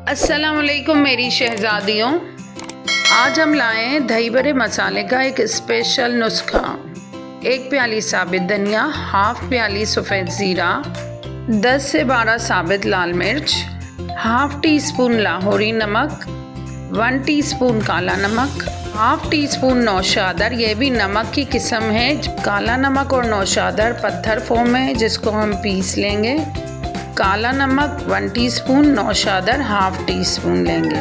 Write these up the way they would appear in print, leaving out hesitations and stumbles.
अस्सलामुअलैकुम मेरी शहज़ादियों। आज हम लाए हैं दही बड़े मसाले का एक स्पेशल नुस्खा। 1 प्याली साबित धनिया, हाफ प्याली सफ़ेद ज़ीरा, 10 से 12 साबित लाल मिर्च, हाफ टी स्पून लाहौरी नमक, 1 टीस्पून काला नमक, हाफ टी स्पून नौशादर। ये भी नमक की किस्म है। काला नमक और नौशादर पत्थर फॉर्म है जिसको हम पीस लेंगे। काला नमक 1 टीस्पून, नौशादर हाफ टी स्पून लेंगे।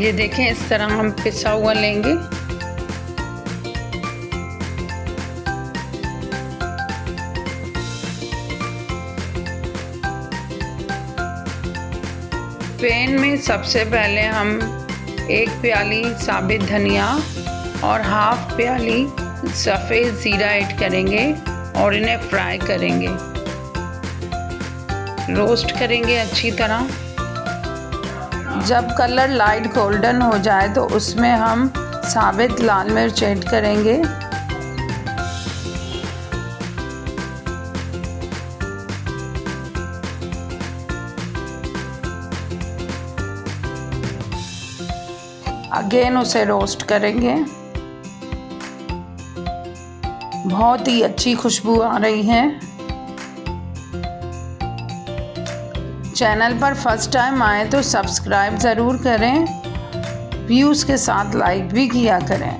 ये देखें, इस तरह हम पिसा हुआ लेंगे। पैन में सबसे पहले हम 1 प्याली साबित धनिया और हाफ प्याली सफ़ेद ज़ीरा ऐड करेंगे और इन्हें फ्राई करेंगे, रोस्ट करेंगे अच्छी तरह। जब कलर लाइट गोल्डन हो जाए तो उसमें हम साबित लाल मिर्च ऐड करेंगे। अगेन उसे रोस्ट करेंगे। बहुत ही अच्छी खुशबू आ रही है। चैनल पर फर्स्ट टाइम आए तो सब्सक्राइब ज़रूर करें, व्यूज़ के साथ लाइक भी किया करें।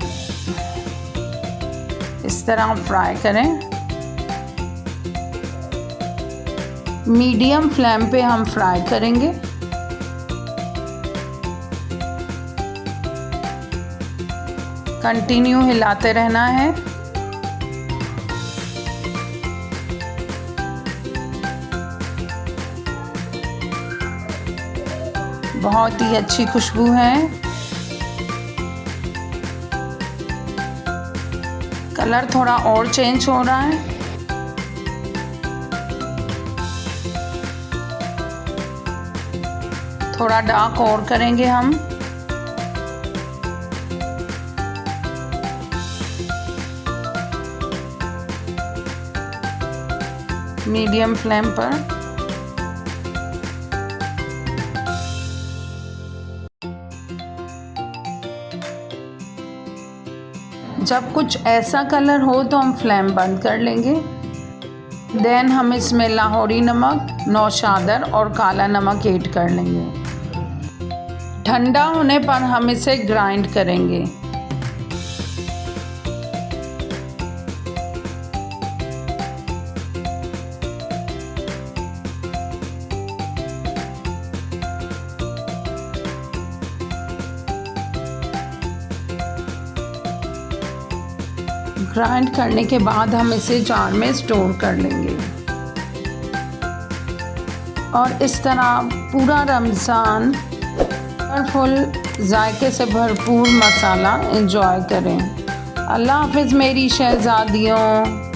इस तरह फ्राई करें। मीडियम फ्लेम पे हम फ्राई करेंगे। कंटिन्यू हिलाते रहना है। बहुत ही अच्छी खुशबू है। कलर थोड़ा और चेंज हो रहा है। थोड़ा डार्क और करेंगे हम। मीडियम फ्लेम पर। जब कुछ ऐसा कलर हो तो हम फ्लेम बंद कर लेंगे। देन हम इसमें लाहौरी नमक, नौशादर और काला नमक ऐड कर लेंगे। ठंडा होने पर हम इसे ग्राइंड करेंगे। ग्राइंड करने के बाद हम इसे जार में स्टोर कर लेंगे और इस तरह पूरा रमज़ान कलरफुल जायके से भरपूर मसाला एंजॉय करें। अल्लाह हाफ़िज़ मेरी शहज़ादियों।